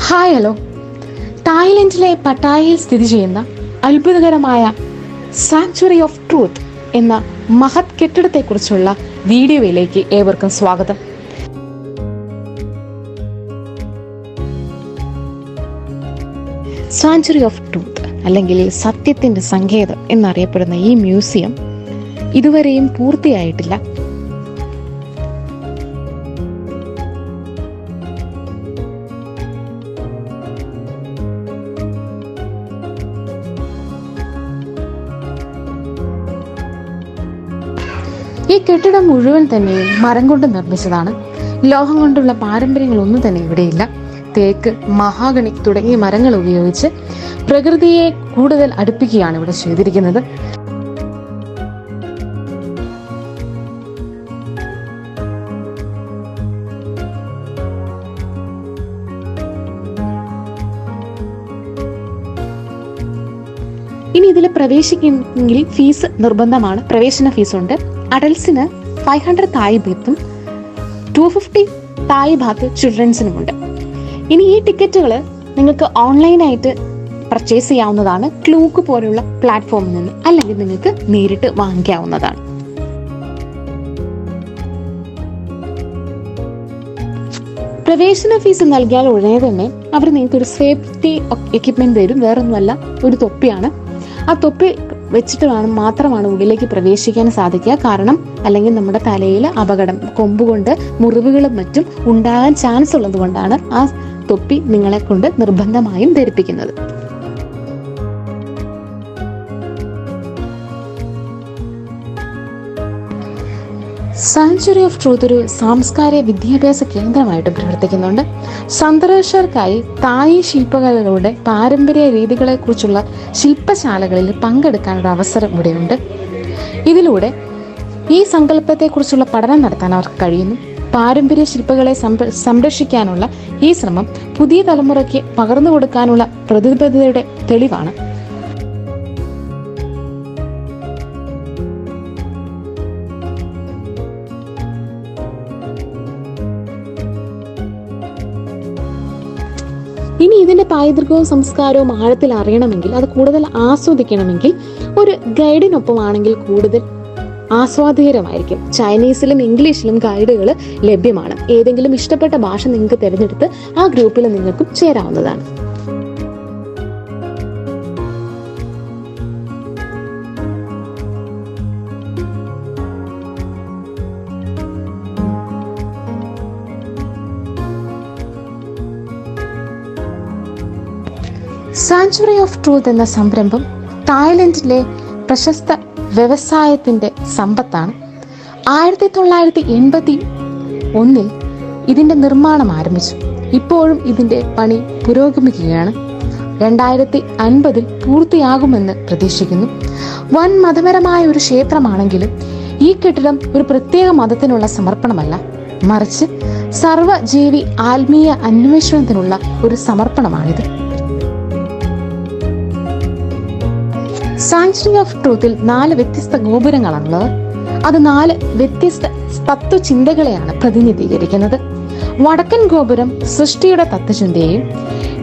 Hi hello. തായ്ലൻഡിലെ പട്ടായയിൽ സ്ഥിതി ചെയ്യുന്ന അത്ഭുതകരമായ സാങ്ച്വറി ഓഫ് ട്രൂത്ത് എന്ന മഹത് കെട്ടിടത്തെക്കുറിച്ചുള്ള വീഡിയോയിലേക്ക് ഏവർക്കും സ്വാഗതം. സാങ്ച്വറി ഓഫ് ട്രൂത്ത് അല്ലെങ്കിൽ സത്യത്തിന്റെ സങ്കേതം എന്നറിയപ്പെടുന്ന ഈ മ്യൂസിയം ഇതുവരെയും പൂർത്തിയായിട്ടില്ല. ഈ കെട്ടിടം മുഴുവൻ തന്നെയും മരം കൊണ്ട് നിർമ്മിച്ചതാണ്. ലോഹം കൊണ്ടുള്ള പാരമ്പര്യങ്ങളൊന്നും തന്നെ ഇവിടെയില്ല. തേക്ക്, മഹാഗണി തുടങ്ങിയ മരങ്ങൾ ഉപയോഗിച്ച് പ്രകൃതിയെ കൂടുതൽ അടുപ്പിക്കുകയാണ് ഇവിടെ ചെയ്തിരിക്കുന്നത്. ഇനി ഇതിൽ പ്രവേശിക്കുമെങ്കിൽ ഫീസ് നിർബന്ധമാണ്. പ്രവേശന ഫീസുണ്ട്. അഡൽസിന് 500 തായ് ബാത്തും 250 തായ് ബാത്ത് ചിൽഡ്രൻസിനുമുണ്ട്. ഇനി ഈ ടിക്കറ്റുകൾ നിങ്ങൾക്ക് ഓൺലൈനായിട്ട് പർച്ചേസ് ചെയ്യാവുന്നതാണ്, ക്ലൂക്ക് പോലുള്ള പ്ലാറ്റ്ഫോമിൽ നിന്ന്, അല്ലെങ്കിൽ നിങ്ങൾക്ക് നേരിട്ട് വാങ്ങിക്കാവുന്നതാണ്. പ്രവേശന ഫീസ് നൽകിയാൽ ഉടനെ തന്നെ അവർ നിങ്ങൾക്ക് ഒരു സേഫ്റ്റി എക്യുപ്മെന്റ് തരും. വേറൊന്നുമല്ല, ഒരു തൊപ്പിയാണ്. ആ തൊപ്പി വെച്ചിട്ട് മാത്രമാണ് ഉള്ളിലേക്ക് പ്രവേശിക്കാൻ സാധിക്കുക. കാരണം അല്ലെങ്കിൽ നമ്മുടെ തലയിൽ അപകടം, കൊമ്പുകൊണ്ട് മുറിവുകളും മറ്റും ഉണ്ടാകാൻ ചാൻസ് ഉള്ളത് കൊണ്ടാണ് ആ തൊപ്പി നിങ്ങളെ കൊണ്ട് നിർബന്ധമായും ധരിപ്പിക്കുന്നത്. സാങ്ച്വറി ഓഫ് ട്രൂത്ത് ഒരു സാംസ്കാരിക വിദ്യാഭ്യാസ കേന്ദ്രമായിട്ട് പ്രവർത്തിക്കുന്നുണ്ട്. സന്ദർശകർക്കായി തായ് ശില്പകലകളുടെ പാരമ്പര്യ രീതികളെ കുറിച്ചുള്ള ശില്പശാലകളിൽ പങ്കെടുക്കാനുള്ള അവസരം ഇവിടെയുണ്ട്. ഇതിലൂടെ ഈ സങ്കല്പത്തെക്കുറിച്ചുള്ള പഠനം നടത്താൻ അവർക്ക് കഴിയുന്നു. പാരമ്പര്യ ശില്പങ്ങളെ സംരക്ഷിക്കാനുള്ള ഈ ശ്രമം പുതിയ തലമുറയ്ക്ക് പകർന്നു കൊടുക്കാനുള്ള പ്രതിബദ്ധതയുടെ തെളിവാണ്. ഇനി ഇതിന്റെ പൈതൃകവും സംസ്കാരവും ആഴത്തിൽ അറിയണമെങ്കിൽ, അത് കൂടുതൽ ആസ്വദിക്കണമെങ്കിൽ ഒരു ഗൈഡിനൊപ്പമാണെങ്കിൽ കൂടുതൽ ആസ്വാദികരമായിരിക്കും. ചൈനീസിലും ഇംഗ്ലീഷിലും ഗൈഡുകൾ ലഭ്യമാണ്. ഏതെങ്കിലും ഇഷ്ടപ്പെട്ട ഭാഷ നിങ്ങൾക്ക് തിരഞ്ഞെടുത്ത് ആ ഗ്രൂപ്പിൽ നിങ്ങൾക്കും ചേരാവുന്നതാണ്. സാങ്ച്വറി ഓഫ് ട്രൂത്ത് എന്ന സംരംഭം തായ്ലൻഡിലെ പ്രശസ്ത വ്യവസായത്തിന്റെ സമ്പത്താണ്. 1981 ഇതിന്റെ നിർമ്മാണം ആരംഭിച്ചു. ഇപ്പോഴും ഇതിന്റെ പണി പുരോഗമിക്കുകയാണ്. 2050 പൂർത്തിയാകുമെന്ന് പ്രതീക്ഷിക്കുന്നു. വൻ മതപരമായ ഒരു ക്ഷേത്രമാണെങ്കിലും ഈ കെട്ടിടം ഒരു പ്രത്യേക മതത്തിനുള്ള സമർപ്പണമല്ല, മറിച്ച് സർവ്വജീവി ആത്മീയ അന്വേഷണത്തിനുള്ള ഒരു സമർപ്പണമാണിത്. സാങ്ച്വറി ഓഫ് ട്രൂത്തിൽ 4 വ്യത്യസ്ത ഗോപുരങ്ങളാണുള്ളത്. അത് 4 വ്യത്യസ്ത തത്വചിന്തകളെയാണ് പ്രതിനിധീകരിക്കുന്നത്. വടക്കൻ ഗോപുരം സൃഷ്ടിയുടെ തത്വചിന്തയെയും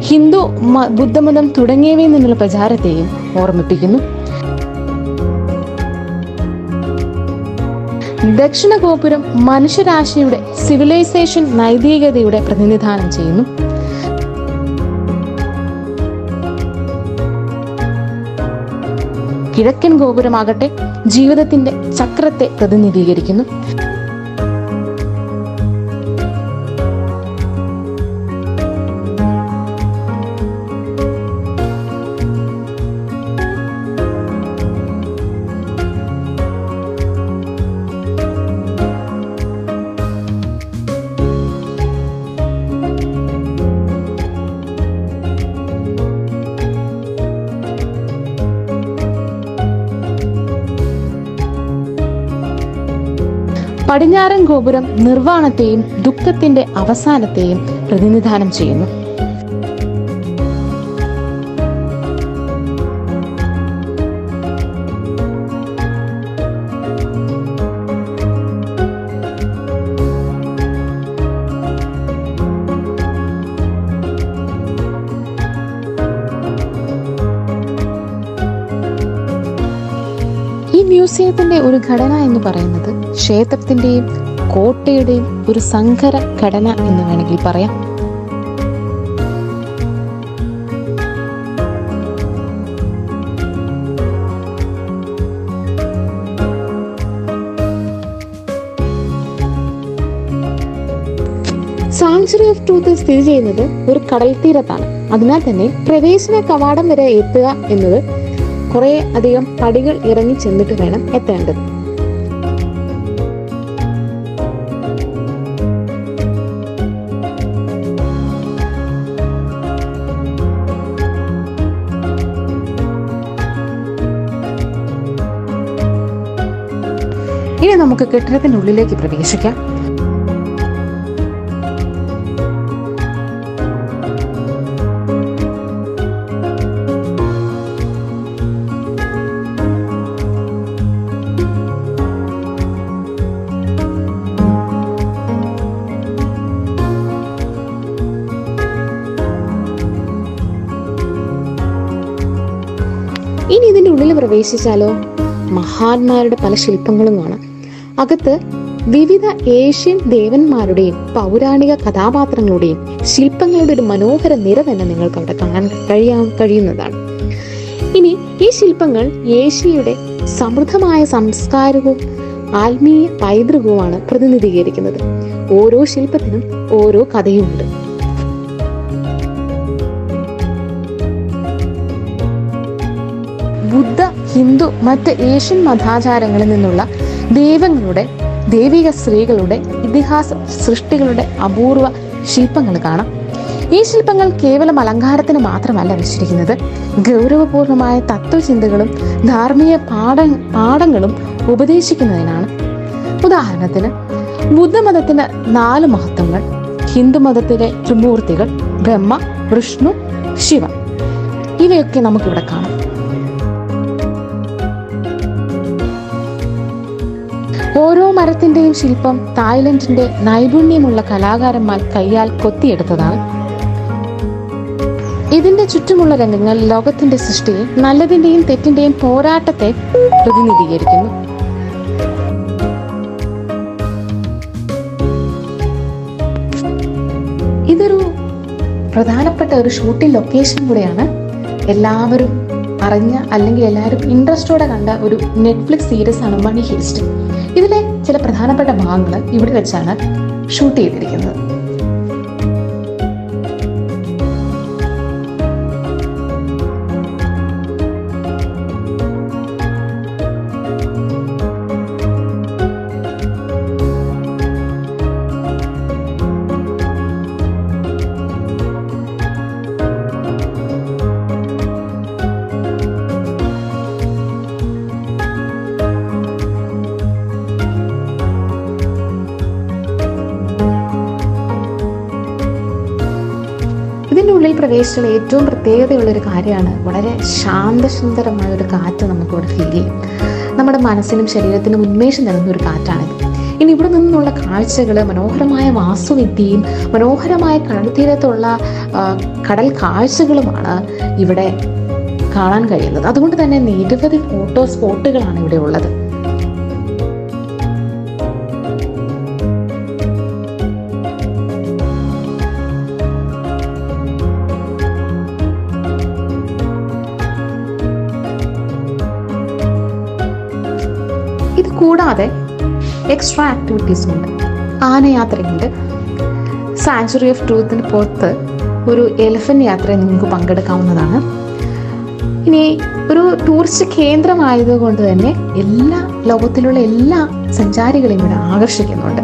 ഹിന്ദു, ബുദ്ധമതം തുടങ്ങിയവയിൽ നിന്നുള്ള പ്രചാരത്തെയും ഓർമ്മിപ്പിക്കുന്നു. ദക്ഷിണ ഗോപുരം മനുഷ്യരാശിയുടെ സിവിലൈസേഷൻ, നൈതികതയുടെ പ്രതിനിധാനം ചെയ്യുന്നു. കിഴക്കൻ ഗോപുരമാകട്ടെ ജീവിതത്തിന്റെ ചക്രത്തെ പ്രതിനിധീകരിക്കുന്നു. പടിഞ്ഞാറൻ ഗോപുരം നിർവ്വാണത്തെയും ദുഃഖത്തിന്റെ അവസാനത്തെയും പ്രതിനിധാനം ചെയ്യുന്നു. കൊളോസിയത്തിന്റെ ഒരു ഘടന എന്ന് പറയുന്നത് ക്ഷേത്രത്തിന്റെയും കോട്ടയുടെയും ഒരു സങ്കര ഘടന എന്ന് വേണമെങ്കിൽ പറയാം. സാങ്ച്വറി ഓഫ് ട്രൂത്ത് സ്ഥിതി ചെയ്യുന്നത് ഒരു കടൽ തീരത്താണ്. അതിനാൽ തന്നെ പ്രവേശന കവാടം വരെ എത്തുക എന്നത് കുറെ അധികം പടികൾ ഇറങ്ങി ചെന്നിട്ട് വേണം എത്തേണ്ടത്. ഇനി നമുക്ക് കെട്ടിടത്തിനുള്ളിലേക്ക് പ്രവേശിക്കാം. ഇനി ഇതിന്റെ ഉള്ളിൽ പ്രവേശിച്ചാലോ, മഹാന്മാരുടെ പല ശില്പങ്ങളും കാണാം. അകത്ത് വിവിധ ഏഷ്യൻ ദേവന്മാരുടെയും പൗരാണിക കഥാപാത്രങ്ങളുടെയും ശില്പങ്ങളുടെ ഒരു മനോഹര നിര തന്നെ നിങ്ങൾക്ക് അവിടെ കാണാൻ കഴിയുന്നതാണ്. ഇനി ഈ ശില്പങ്ങൾ ഏഷ്യയുടെ സമൃദ്ധമായ സംസ്കാരവും ആത്മീയ പൈതൃകവുമാണ് പ്രതിനിധീകരിക്കുന്നത്. ഓരോ ശില്പത്തിനും ഓരോ കഥയുമുണ്ട്. ബുദ്ധ, ഹിന്ദു, മറ്റ് ഏഷ്യൻ മതാചാരങ്ങളിൽ നിന്നുള്ള ദൈവിക സ്ത്രീകളുടെ ഇതിഹാസ സൃഷ്ടികളുടെ അപൂർവ ശില്പങ്ങൾ കാണാം. ഈ ശില്പങ്ങൾ കേവലം അലങ്കാരത്തിന് മാത്രമല്ല രചിച്ചിരിക്കുന്നത്, ഗൗരവപൂർണമായ തത്വചിന്തകളും ധാർമ്മിക പാഠങ്ങളും ഉപദേശിക്കുന്നതിനാണ്. ഉദാഹരണത്തിന് ബുദ്ധമതത്തിന് 4 മഹത്വങ്ങൾ, ഹിന്ദുമതത്തിലെ ത്രിമൂർത്തികൾ ബ്രഹ്മ, വിഷ്ണു, ശിവ, ഇവയൊക്കെ നമുക്കിവിടെ കാണാം. ഓരോ മരത്തിന്റെയും ശില്പം തായ്ലൻഡിന്റെ നൈപുണ്യമുള്ള കലാകാരന്മാർ കൈയാൽ കൊത്തിയെടുത്തതാണ്. ഇതിന്റെ ചുറ്റുമുള്ള രംഗങ്ങൾ ലോകത്തിന്റെ സൃഷ്ടിയെ, നല്ലതിന്റെയും തെറ്റിന്റെയും പോരാട്ടത്തെ പ്രതിനിധീകരിക്കുന്നു. ഇതൊരു പ്രധാനപ്പെട്ട ഒരു ഷൂട്ടിംഗ് ലൊക്കേഷൻ കൂടെയാണ്. എല്ലാവരും അറിഞ്ഞ അല്ലെങ്കിൽ എല്ലാവരും ഇൻട്രസ്റ്റോടെ കണ്ട ഒരു നെറ്റ്ഫ്ലിക്സ് സീരീസ് ആണ് മണി ഹീസ്റ്റ്. ഇതിലെ ചില പ്രധാനപ്പെട്ട ഭാഗങ്ങൾ ഇവിടെ വെച്ചാണ് ഷൂട്ട് ചെയ്തിരിക്കുന്നത്. ഇതിൻ്റെ ഉള്ളിൽ പ്രവേശിച്ചുള്ള ഏറ്റവും പ്രത്യേകതയുള്ളൊരു കാര്യമാണ് വളരെ ശാന്തസുന്ദരമായ ഒരു കാറ്റ് നമുക്കിവിടെ ഫീൽ ചെയ്യും. നമ്മുടെ മനസ്സിനും ശരീരത്തിനും ഉന്മേഷം നൽകുന്ന ഒരു കാറ്റാണിത്. ഇനി ഇവിടെ നിന്നുള്ള കാഴ്ചകൾ, മനോഹരമായ വാസ്തുവിദ്യയും മനോഹരമായ കടൽ തീരത്തുള്ള കടൽ കാഴ്ചകളുമാണ് ഇവിടെ കാണാൻ കഴിയുന്നത്. അതുകൊണ്ട് തന്നെ നിരവധി ഫോട്ടോ സ്പോട്ടുകളാണ് ഇവിടെ ഉള്ളത്. ഇത് കൂടാതെ എക്സ്ട്രാ ആക്ടിവിറ്റീസും ഉണ്ട്. ആനയാത്രയുണ്ട്. സാങ്ച്വറി ഓഫ് ട്രൂത്തിന് പുറത്ത് ഒരു എലിഫന്റ് യാത്രയിൽ നിങ്ങൾക്ക് പങ്കെടുക്കാവുന്നതാണ്. ഇനി ഒരു ടൂറിസ്റ്റ് കേന്ദ്രമായതുകൊണ്ട് തന്നെ ലോകത്തിലുള്ള എല്ലാ സഞ്ചാരികളെയും ഇവിടെ ആകർഷിക്കുന്നുണ്ട്.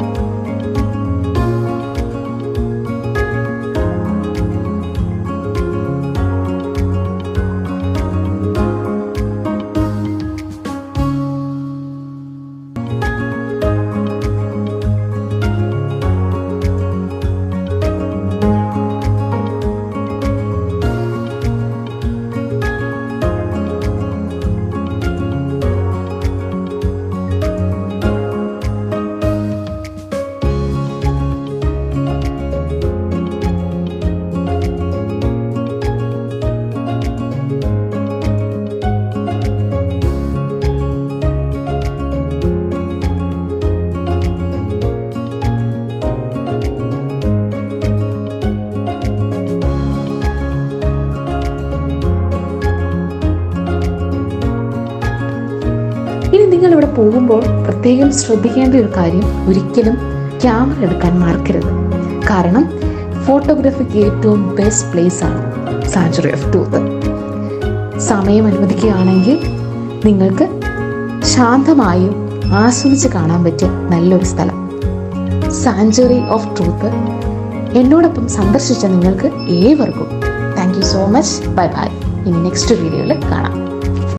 പോകുമ്പോൾ പ്രത്യേകം ശ്രദ്ധിക്കേണ്ട ഒരു കാര്യം, ഒരിക്കലും ക്യാമറ എടുക്കാൻ മറക്കരുത്. കാരണം ഫോട്ടോഗ്രാഫിക്ക് ഏറ്റവും ബെസ്റ്റ് പ്ലേസ് ആണ് സാങ്ച്വറി ഓഫ് ട്രൂത്ത്. സമയം അനുവദിക്കുകയാണെങ്കിൽ നിങ്ങൾക്ക് ശാന്തമായും ആസ്വദിച്ച് കാണാൻ പറ്റിയ നല്ലൊരു സ്ഥലം സാങ്ച്വറി ഓഫ് ട്രൂത്ത്. എന്നോടൊപ്പം സന്ദർശിച്ച നിങ്ങൾക്ക് ഏവർക്കും thank you so much. Bye bye. ഇനി നെക്സ്റ്റ് വീഡിയോയിൽ കാണാം.